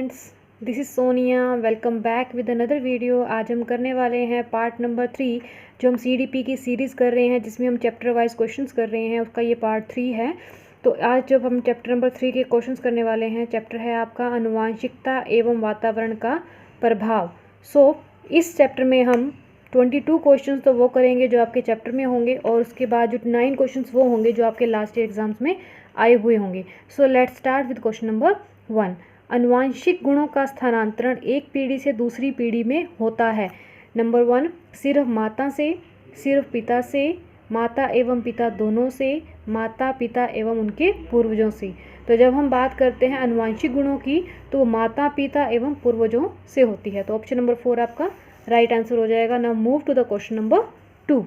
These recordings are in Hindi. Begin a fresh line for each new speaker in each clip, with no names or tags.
Friends, this is Sonia. Welcome back with another video. आज हम करने वाले हैं पार्ट नंबर 3, जो हम CDP की सीरीज़ कर रहे हैं, जिसमें हम चैप्टर वाइज क्वेश्चंस कर रहे हैं। उसका ये पार्ट 3 है। तो आज जब हम चैप्टर नंबर 3 के क्वेश्चंस करने वाले हैं, चैप्टर है आपका आनुवांशिकता एवं वातावरण का प्रभाव। इस चैप्टर में हम 22 क्वेश्चंस तो वो करेंगे जो आपके चैप्टर में होंगे, और उसके बाद जो 9 क्वेश्चंस वो होंगे जो आपके लास्ट ईयर एग्जाम्स में आए हुए होंगे। Let's start with question number 1। आनुवांशिक गुणों का स्थानांतरण एक पीढ़ी से दूसरी पीढ़ी में होता है। नंबर 1, सिर्फ माता से, सिर्फ पिता से, माता एवं पिता दोनों से, माता पिता एवं उनके पूर्वजों से। तो जब हम बात करते हैं आनुवांशिक गुणों की, तो माता पिता एवं पूर्वजों से होती है। तो ऑप्शन नंबर 4 आपका राइट आंसर हो जाएगा। Now move to the question number 2।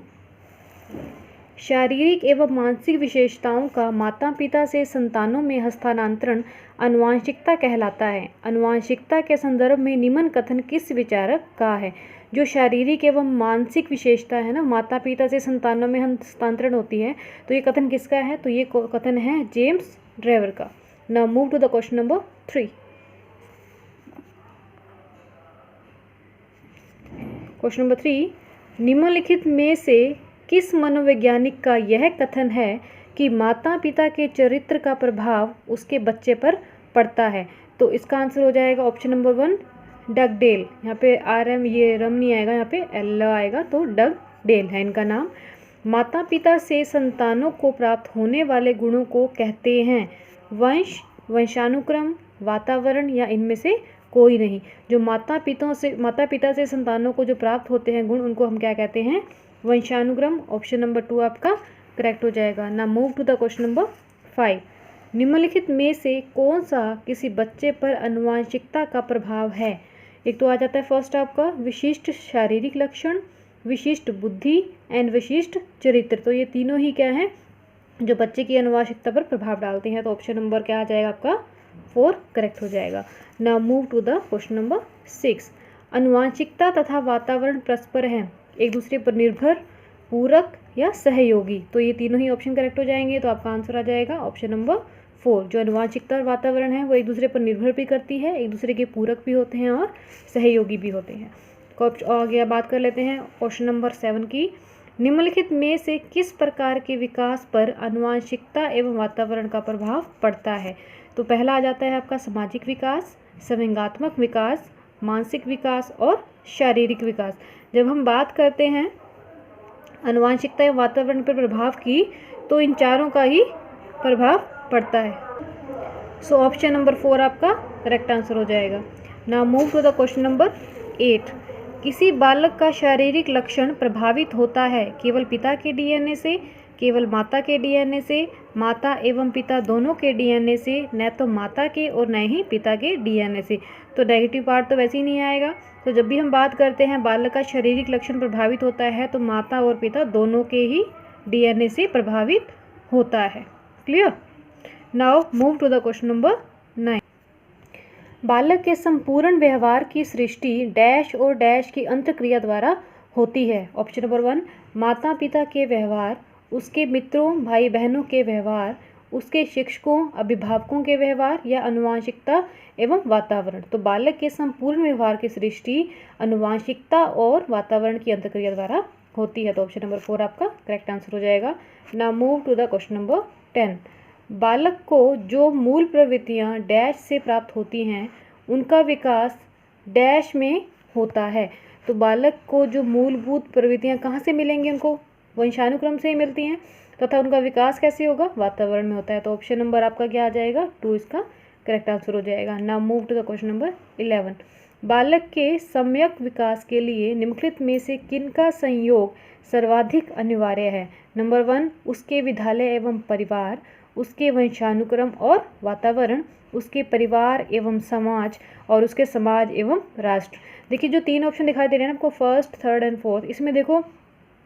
शारीरिक एवं मानसिक विशेषताओं का माता पिता से संतानों में हस्तांतरण आनुवांशिकता कहलाता है। आनुवांशिकता के संदर्भ में निम्न कथन किस विचारक का है? जो शारीरिक एवं मानसिक विशेषता है ना, माता पिता से संतानों में हस्तांतरण होती है, तो ये कथन किसका है? तो ये कथन है जेम्स ड्रेवर का। Now move to the question number 3। Question number 3, निम्नलिखित में से किस मनोवैज्ञानिक का यह कथन है कि माता पिता के चरित्र का प्रभाव उसके बच्चे पर पड़ता है? तो इसका आंसर हो जाएगा ऑप्शन नंबर 1 डगडेल। यहाँ पे RM ये रम नहीं आएगा, यहाँ पे L आएगा, तो डगडेल है इनका नाम। माता पिता से संतानों को प्राप्त होने वाले गुणों को कहते हैं वंश, वंशानुक्रम, वातावरण या इनमें से कोई नहीं। जो माता पिता से संतानों को जो प्राप्त होते हैं गुण, उनको हम क्या कहते हैं? वंशानुक्रम। ऑप्शन नंबर 2 आपका करेक्ट हो जाएगा। Now move to the question number 5। निम्नलिखित में से कौन सा किसी बच्चे पर आनुवांशिकता का प्रभाव है? एक तो आ जाता है फर्स्ट आपका विशिष्ट शारीरिक लक्षण, विशिष्ट बुद्धि एंड विशिष्ट चरित्र। तो ये तीनों ही क्या है जो बच्चे की आनुवांशिकता पर प्रभाव डालते हैं। तो ऑप्शन नंबर क्या आ जाएगा आपका 4 करेक्ट हो जाएगा। Now move to the question number 6। आनुवांशिकता तथा वातावरण परस्पर हैं, एक दूसरे पर निर्भर, पूरक या सहयोगी। तो ये तीनों ही ऑप्शन करेक्ट हो जाएंगे। तो आपका आंसर आ जाएगा ऑप्शन नंबर 4। जो आनुवांशिकता और वातावरण है वो एक दूसरे पर निर्भर भी करती है, एक दूसरे के पूरक भी होते हैं और सहयोगी भी होते हैं। आगे बात कर लेते हैं क्वेश्चन नंबर 7 की। निम्नलिखित में से किस प्रकार के विकास पर आनुवांशिकता एवं वातावरण का प्रभाव पड़ता है? तो पहला आ जाता है आपका सामाजिक विकास, संवेगात्मक विकास, मानसिक विकास और शारीरिक विकास। जब हम बात करते हैं आनुवांशिकता एवं वातावरण पर प्रभाव की, तो इन चारों का ही प्रभाव पड़ता है। ऑप्शन नंबर 4 आपका करेक्ट आंसर हो जाएगा। Now move to the question number 8। किसी बालक का शारीरिक लक्षण प्रभावित होता है केवल पिता के DNA से, केवल माता के DNA से, माता एवं पिता दोनों के DNA से, न तो माता के और न ही पिता के DNA से। तो नेगेटिव पार्ट तो वैसे ही नहीं आएगा। तो जब भी हम बात करते हैं बालक का शारीरिक लक्षण प्रभावित होता है, तो माता और पिता दोनों के ही DNA से प्रभावित होता है। Clear? Now move to the question number 9। बालक के संपूर्ण व्यवहार की सृष्टि डैश और डैश की अंतःक्रिया द्वारा होती है। ऑप्शन नंबर 1 माता पिता के व्यवहार, उसके मित्रों भाई बहनों के व्यवहार, उसके शिक्षकों अभिभावकों के व्यवहार, या आनुवांशिकता एवं वातावरण। तो बालक के संपूर्ण व्यवहार की सृष्टि आनुवांशिकता और वातावरण की अंतःक्रिया द्वारा होती है। तो ऑप्शन नंबर 4 आपका करेक्ट आंसर हो जाएगा। Now move to the question number 10। बालक को जो मूल प्रवृत्तियाँ डैश से प्राप्त होती हैं, उनका विकास डैश में होता है। तो बालक को जो मूलभूत प्रवृत्तियाँ कहाँ से मिलेंगी? उनको वंशानुक्रम से ही मिलती हैं, तथा उनका विकास कैसे होगा? वातावरण में होता है। तो ऑप्शन नंबर आपका क्या आ जाएगा? 2 इसका करेक्ट आंसर हो जाएगा। Now move to the question number 11। बालक के सम्यक विकास के लिए निम्नलिखित में से किनका संयोग सर्वाधिक अनिवार्य है? नंबर 1 उसके विद्यालय एवं परिवार, उसके वंशानुक्रम और वातावरण, उसके परिवार एवं समाज, और उसके समाज एवं राष्ट्र। देखिए जो 3 ऑप्शन दिखाई दे रहे हैं ना आपको, फर्स्ट, थर्ड एंड फोर्थ, इसमें देखो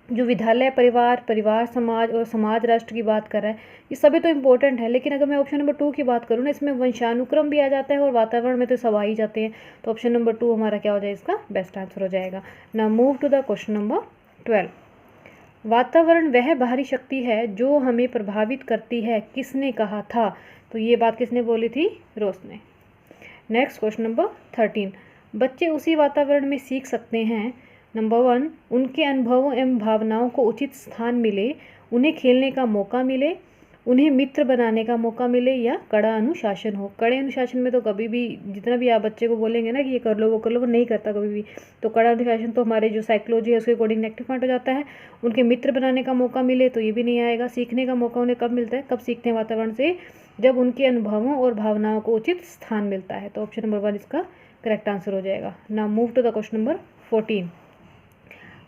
जो विद्यालय, परिवार समाज और समाज राष्ट्र की बात कर रहा है, ये सभी तो इम्पोर्टेंट है। लेकिन अगर मैं ऑप्शन नंबर 2 की बात करूँ ना, इसमें वंशानुक्रम भी आ जाता है और वातावरण में तो सब आ ही जाते हैं। तो ऑप्शन नंबर 2 हमारा क्या हो जाएगा? इसका बेस्ट आंसर हो जाएगा। Now move to the question number 12। वातावरण वह बाहरी शक्ति है जो हमें प्रभावित करती है, किसने कहा था? तो ये बात किसने बोली थी? रोस ने। नेक्स्ट क्वेश्चन नंबर 13, बच्चे उसी वातावरण में सीख सकते हैं। नंबर 1, उनके अनुभवों एवं भावनाओं को उचित स्थान मिले, उन्हें खेलने का मौका मिले, उन्हें मित्र बनाने का मौका मिले, या कड़ा अनुशासन हो। कड़े अनुशासन में तो कभी भी जितना भी आप बच्चे को बोलेंगे ना कि ये कर लो वो कर लो, वो नहीं करता कभी भी। तो कड़ा अनुशासन तो हमारे जो साइकोलॉजी है उसके अकॉर्डिंग नेगेटिव पॉइंट हो जाता है। उनके मित्र बनाने का मौका मिले तो ये भी नहीं आएगा। सीखने का मौका उन्हें कब मिलता है, कब सीखते हैं वातावरण से, जब उनके अनुभवों और भावनाओं को उचित स्थान मिलता है। तो ऑप्शन नंबर 1 इसका करेक्ट आंसर हो जाएगा। Now move to the question number 14,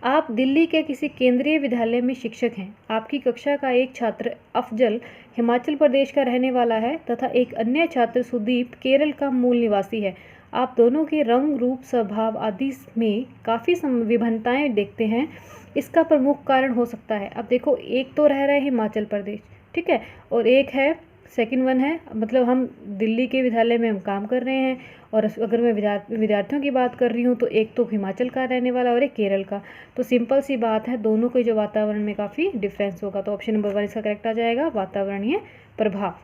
आप दिल्ली के किसी केंद्रीय विद्यालय में शिक्षक हैं। आपकी कक्षा का एक छात्र अफजल हिमाचल प्रदेश का रहने वाला है तथा एक अन्य छात्र सुदीप केरल का मूल निवासी है। आप दोनों के रंग, रूप, स्वभाव आदि में काफ़ी विभिन्नताएं देखते हैं। इसका प्रमुख कारण हो सकता है, अब देखो एक तो रह रहा है हिमाचल प्रदेश, ठीक है, और एक है सेकंड वन है, मतलब हम दिल्ली के विद्यालय में हम काम कर रहे हैं। और अगर मैं विद्यार्थियों की बात कर रही हूँ तो एक तो हिमाचल का रहने वाला और एक केरल का। तो सिंपल सी बात है, दोनों के जो वातावरण में काफ़ी डिफरेंस होगा। तो ऑप्शन नंबर 1 इसका करेक्ट आ जाएगा, वातावरणीय प्रभाव।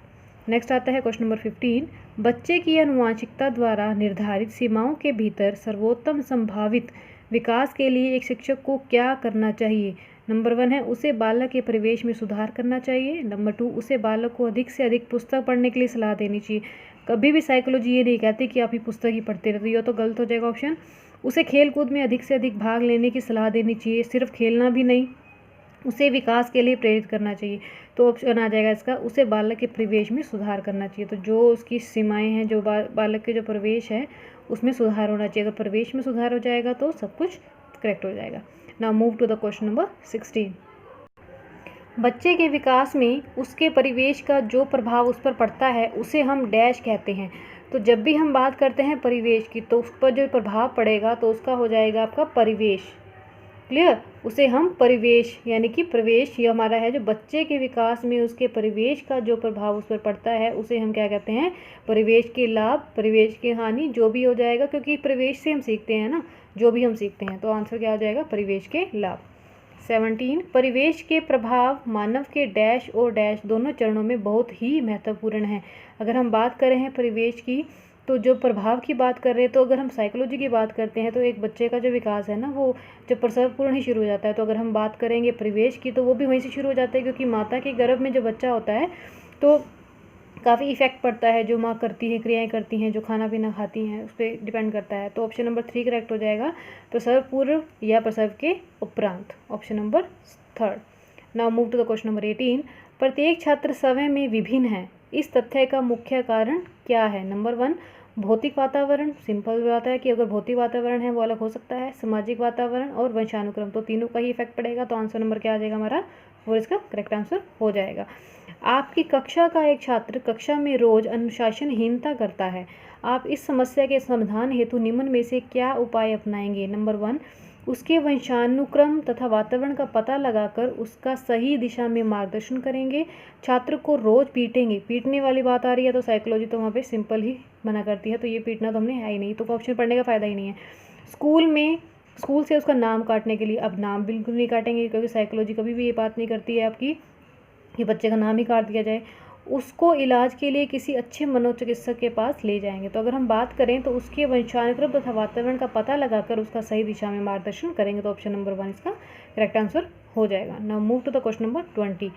नेक्स्ट आता है क्वेश्चन नंबर 15, बच्चे की आनुवांशिकता द्वारा निर्धारित सीमाओं के भीतर सर्वोत्तम संभावित विकास के लिए एक शिक्षक को क्या करना चाहिए। नंबर 1 है, उसे बालक के परिवेश में सुधार करना चाहिए। नंबर 2, उसे बालक को अधिक से अधिक पुस्तक पढ़ने के लिए सलाह देनी चाहिए। कभी भी साइकोलॉजी ये नहीं कहती कि आप ही पुस्तक ही पढ़ते रहते हो, तो गलत हो जाएगा ऑप्शन। उसे खेल कूद में अधिक से अधिक भाग लेने की सलाह देनी चाहिए, सिर्फ खेलना भी नहीं, उसे विकास के लिए प्रेरित करना चाहिए। तो ऑप्शन आ जाएगा इसका, उसे बालक के परिवेश में सुधार करना चाहिए। तो जो उसकी सीमाएं हैं, जो बालक के जो परिवेश है उसमें सुधार होना चाहिए। अगर परिवेश में सुधार हो जाएगा तो सब कुछ करेक्ट हो जाएगा। Now move to the question number 16, बच्चे के विकास में उसके परिवेश का जो प्रभाव उस पर पड़ता है उसे हम डैश कहते हैं। तो जब भी हम बात करते हैं परिवेश की तो उस पर जो प्रभाव पड़ेगा तो उसका हो जाएगा आपका परिवेश। क्लियर, उसे हम परिवेश यानी कि प्रवेश, ये हमारा है जो बच्चे के विकास में उसके परिवेश का जो प्रभाव उस पर पड़ता है उसे हम क्या कहते हैं, परिवेश के लाभ, परिवेश की हानि, जो भी हो जाएगा, क्योंकि परिवेश से हम सीखते हैं ना, जो भी हम सीखते हैं। तो आंसर क्या हो जाएगा, परिवेश के लाभ। 17, परिवेश के प्रभाव मानव के डैश और डैश दोनों चरणों में बहुत ही महत्वपूर्ण है। अगर हम बात कर रहे हैं परिवेश की तो जो प्रभाव की बात कर रहे हैं, तो अगर हम साइकोलॉजी की बात करते हैं तो एक बच्चे का जो विकास है ना वो जब प्रसव पूर्ण ही शुरू हो जाता है। तो अगर हम बात करेंगे परिवेश की तो वो भी वहीं से शुरू हो जाता है, क्योंकि माता के गर्भ में जो बच्चा होता है तो काफ़ी इफेक्ट पड़ता है, जो माँ करती है, क्रियाएं करती हैं, जो खाना पीना खाती हैं, उस पर डिपेंड करता है। तो ऑप्शन नंबर 3 करेक्ट हो जाएगा, प्रसव पूर्व या प्रसव के उपरांत, option number 3। Now move to the question number 18, प्रत्येक छात्र स्वयं में विभिन्न है, इस तथ्य का मुख्य कारण क्या है। नंबर 1, भौतिक वातावरण, सिंपल बात है कि अगर भौतिक वातावरण है वो अलग हो सकता है, सामाजिक वातावरण और वंशानुक्रम, तो तीनों का ही इफेक्ट पड़ेगा। तो आंसर नंबर क्या आ जाएगा हमारा, और इसका करेक्ट आंसर हो जाएगा। आपकी कक्षा का एक छात्र कक्षा में रोज अनुशासनहीनता करता है, आप इस समस्या के समाधान हेतु निम्न में से क्या उपाय अपनाएंगे। नंबर 1, उसके वंशानुक्रम तथा वातावरण का पता लगाकर उसका सही दिशा में मार्गदर्शन करेंगे। छात्र को रोज पीटेंगे, पीटने वाली बात आ रही है तो साइकोलॉजी तो वहाँ पे सिंपल ही मना करती है, तो ये पीटना तो हमने है ही नहीं, तो ऑप्शन पढ़ने का फ़ायदा ही नहीं है। स्कूल से उसका नाम काटने के लिए, अब नाम बिल्कुल नहीं काटेंगे क्योंकि साइकोलॉजी कभी भी ये बात नहीं करती है आपकी कि बच्चे का नाम ही काट दिया जाए। उसको इलाज के लिए किसी अच्छे मनोचिकित्सक के पास ले जाएंगे। तो अगर हम बात करें तो उसके वंशानुक्रम तथा वातावरण का पता लगाकर उसका सही दिशा में मार्गदर्शन करेंगे। तो ऑप्शन नंबर 1 इसका करेक्ट आंसर हो जाएगा। Now move to the question number 20,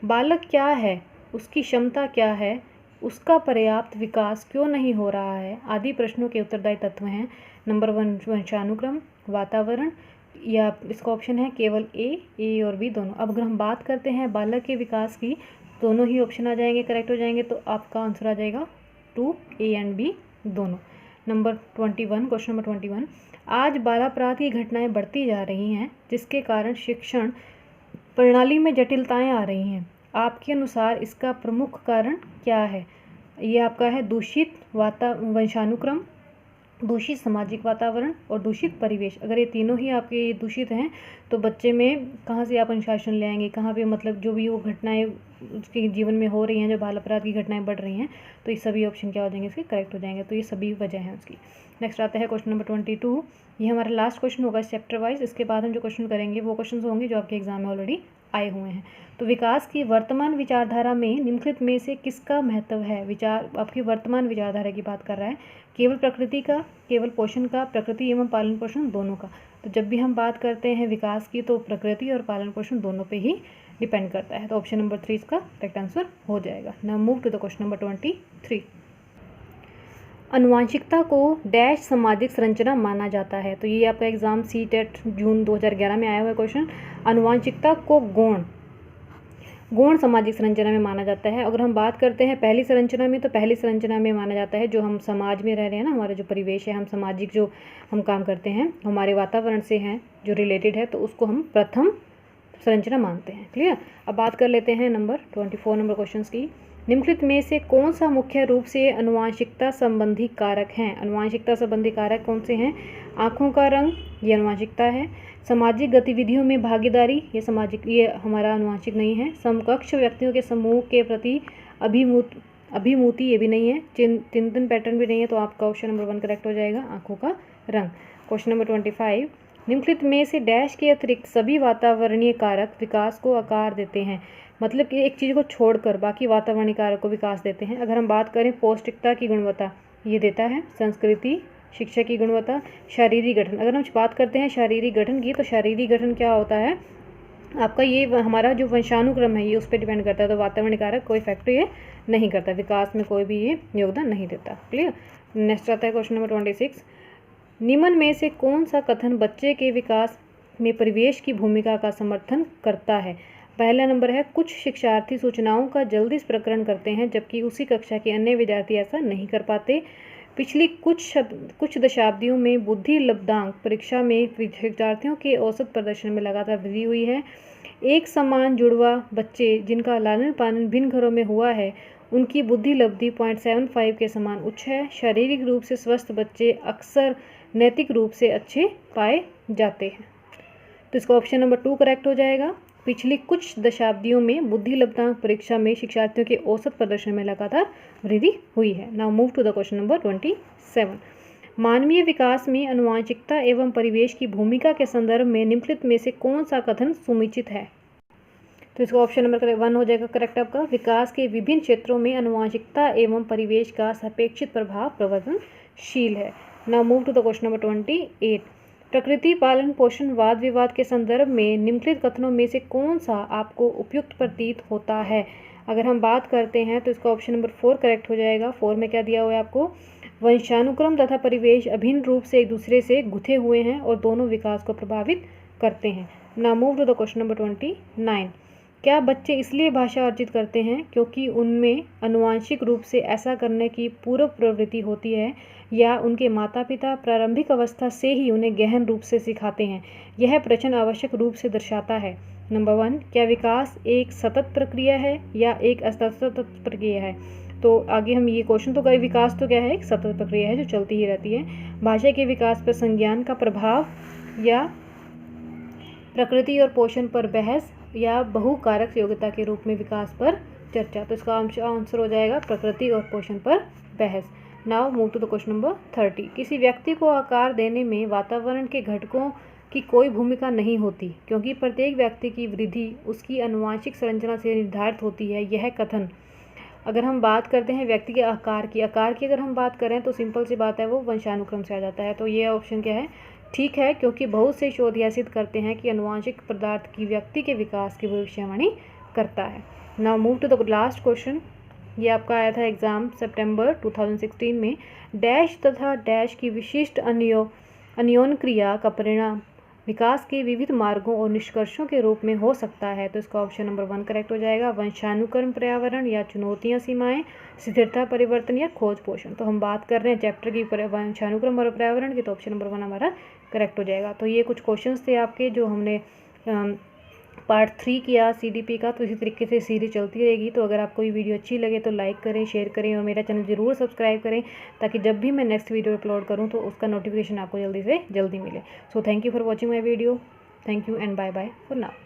बालक क्या है, उसकी क्षमता क्या है, उसका पर्याप्त विकास क्यों नहीं हो रहा है आदि प्रश्नों के उत्तरदायी तत्व हैं। नंबर 1 वंशानुक्रम, वातावरण, या इसका ऑप्शन है केवल ए और बी दोनों। अब अगर हम बात करते हैं बालक के विकास की, दोनों ही ऑप्शन आ जाएंगे, करेक्ट हो जाएंगे। तो आपका आंसर आ जाएगा 2 ए एंड बी दोनों। नंबर 21, क्वेश्चन नंबर 21, आज बाल अपराध की घटनाएं बढ़ती जा रही हैं जिसके कारण शिक्षण प्रणाली में जटिलताएं आ रही हैं। आपके अनुसार इसका प्रमुख कारण क्या है। ये आपका है दूषित वंशानुक्रम, दूषित सामाजिक वातावरण और दूषित परिवेश। अगर ये तीनों ही आपके दूषित हैं तो बच्चे में कहाँ से आप अनुशासन ले आएंगे, कहाँ पे मतलब जो भी वो घटनाएं उसके जीवन में हो रही हैं, जो बाल अपराध की घटनाएं बढ़ रही हैं, तो ये सभी ऑप्शन क्या हो जाएंगे इसके करेक्ट हो जाएंगे। तो ये सभी वजह हैं उसकी। नेक्स्ट आता है क्वेश्चन नंबर 22। ये हमारा लास्ट क्वेश्चन होगा चैप्टर वाइज। इसके बाद हम जो क्वेश्चन करेंगे वो क्वेश्चन होंगे जो आपके एग्जाम में ऑलरेडी आए हुए हैं। तो विकास की वर्तमान विचारधारा में निम्नलिखित में से किसका महत्व है? विचार आपकी वर्तमान विचारधारा की बात कर रहा है, केवल प्रकृति का, केवल पोषण का, प्रकृति एवं पालन पोषण दोनों का। तो जब भी हम बात करते हैं विकास की तो प्रकृति और पालन पोषण दोनों पे ही डिपेंड करता है। तो ऑप्शन नंबर 3 इसका करेक्ट आंसर हो जाएगा। Now move to the question number 23। अनुवांशिकता को डैश सामाजिक संरचना माना जाता है। तो ये आपका एग्जाम सीटेट जून 2011 में आया हुआ क्वेश्चन। अनुवांशिकता को गौण सामाजिक संरचना में माना जाता है। अगर हम बात करते हैं पहली संरचना में, तो पहली संरचना में माना जाता है जो हम समाज में रह रहे हैं ना, हमारा जो परिवेश है, हम सामाजिक जो हम काम करते हैं हमारे वातावरण से हैं जो रिलेटेड है, तो उसको हम प्रथम संरचना मानते हैं। क्लियर। अब बात कर लेते हैं नंबर 24 नंबर क्वेश्चन की। निम्नलिखित में से कौन सा मुख्य रूप से अनुवांशिकता संबंधी कारक हैं? अनुवांशिकता संबंधी कारक कौन से हैं? आँखों का रंग, ये अनुवांशिकता है। सामाजिक गतिविधियों में भागीदारी, ये सामाजिक, ये हमारा अनुवांशिक नहीं है। समकक्ष व्यक्तियों के समूह के प्रति अभिमुति, ये भी नहीं है। चिंतन पैटर्न भी नहीं है। तो आपका ऑप्शन नंबर 1 करेक्ट हो जाएगा, आँखों का रंग। Question number 25। निम्नलिखित में से डैश के अतिरिक्त सभी वातावरणीय कारक विकास को आकार देते हैं। मतलब कि एक चीज़ को छोड़कर बाकी वातावरणीय कारक को विकास देते हैं। अगर हम बात करें पौष्टिकता की गुणवत्ता, ये देता है। संस्कृति, शिक्षा की गुणवत्ता, शारीरिक गठन। अगर हम बात करते हैं शारीरिक गठन की, तो शारीरिक गठन क्या होता है आपका, ये हमारा जो वंशानुक्रम है ये उस पर डिपेंड करता है। तो वातावरणीय कारक कोई फैक्टर ये नहीं करता, विकास में कोई भी ये योगदान नहीं देता। क्लियर। नेक्स्ट आता है क्वेश्चन नंबर 26। निम्न में से कौन सा कथन बच्चे के विकास में परिवेश की भूमिका का समर्थन करता है? पहला नंबर है, कुछ शिक्षार्थी सूचनाओं का जल्दी प्रकरण करते हैं जबकि उसी कक्षा के अन्य विद्यार्थी ऐसा नहीं कर पाते। पिछली कुछ दशाब्दियों में बुद्धि लब्धांक परीक्षा में विद्यार्थियों के औसत प्रदर्शन में लगातार वृद्धि हुई है। एक समान जुड़वा बच्चे जिनका लालन पालन भिन्न घरों में हुआ है उनकी बुद्धि लब्धि 0.75 के समान उच्च है। शारीरिक रूप से स्वस्थ बच्चे अक्सर नैतिक रूप से अच्छे पाए जाते हैं। तो इसका ऑप्शन नंबर 2 करेक्ट हो जाएगा। पिछली कुछ दशाब्दियों में बुद्धि लब्धांक परीक्षा में शिक्षार्थियों के औसत प्रदर्शन में लगातार वृद्धि हुई है। Now move to the question number 27। मानवीय विकास में अनुवांशिकता एवं परिवेश की भूमिका के संदर्भ में निम्नलिखित में से कौन सा कथन सुनिश्चित है? तो इसका ऑप्शन नंबर 1 हो जाएगा करेक्ट आपका। विकास के विभिन्न क्षेत्रों में अनुवांशिकता एवं परिवेश का सापेक्षित प्रभाव प्रवर्तनशील है। Now move to the question number 28। प्रकृति पालन पोषण वाद विवाद के संदर्भ में निम्नलिखित कथनों में से कौन सा आपको उपयुक्त प्रतीत होता है? अगर हम बात करते हैं तो इसका ऑप्शन नंबर 4 करेक्ट हो जाएगा। 4 में क्या दिया हुआ है आपको? वंशानुक्रम तथा परिवेश अभिन्न रूप से एक दूसरे से गुथे हुए हैं और दोनों विकास को प्रभावित करते हैं। Now move to the question number 29। क्या बच्चे इसलिए भाषा अर्जित करते हैं क्योंकि उनमें अनुवांशिक रूप से ऐसा करने की पूर्व प्रवृत्ति होती है, या उनके माता पिता प्रारंभिक अवस्था से ही उन्हें गहन रूप से सिखाते हैं? यह प्रश्न आवश्यक रूप से दर्शाता है। नंबर 1, क्या विकास एक सतत प्रक्रिया है या एक असतत प्रक्रिया है? तो आगे हम ये क्वेश्चन तो करें, विकास तो क्या है, एक सतत प्रक्रिया है जो चलती ही रहती है। भाषा के विकास पर संज्ञान का प्रभाव, या प्रकृति और पोषण पर बहस, या बहुकारक योग्यता के रूप में विकास पर चर्चा? तो इसका आंसर हो जाएगा प्रकृति और पोषण पर बहस। Now move to the question number 30। किसी व्यक्ति को आकार देने में वातावरण के घटकों की कोई भूमिका नहीं होती क्योंकि प्रत्येक व्यक्ति की वृद्धि उसकी अनुवांशिक संरचना से निर्धारित होती है। यह कथन, अगर हम बात करते हैं व्यक्ति के आकार की अगर हम बात करें तो सिंपल सी बात है, वो वंशानुक्रम से आ जाता है। तो ये ऑप्शन क्या है, ठीक है, क्योंकि बहुत से शोध यह सिद्ध करते हैं कि अनुवांशिक पदार्थ की व्यक्ति के विकास की भविष्यवाणी करता है। Now move to the last question. ये आपका आया था एग्जाम सितंबर 2016 में। डैश तथा डैश की विशिष्ट अन्योन क्रिया का परिणाम विकास के विविध मार्गों और निष्कर्षों के रूप में हो सकता है। तो इसका ऑप्शन नंबर 1 करेक्ट हो जाएगा। वंशानुक्रम, पर्यावरण, या चुनौतियां, सीमाएं, स्थिरता, परिवर्तन, या खोज पोषण। तो हम बात कर रहे हैं चैप्टर की वंशानुक्रम और पर्यावरण की, तो ऑप्शन नंबर 1 हमारा करेक्ट हो जाएगा। तो ये कुछ क्वेश्चंस थे आपके जो हमने पार्ट 3 किया CDP का। तो इसी तरीके से सीरीज चलती रहेगी। तो अगर आपको ये वीडियो अच्छी लगे तो लाइक करें, शेयर करें और मेरा चैनल ज़रूर सब्सक्राइब करें ताकि जब भी मैं नेक्स्ट वीडियो अपलोड करूं तो उसका नोटिफिकेशन आपको जल्दी से जल्दी मिले। So thank you for watching my video. Thank you and bye bye for now.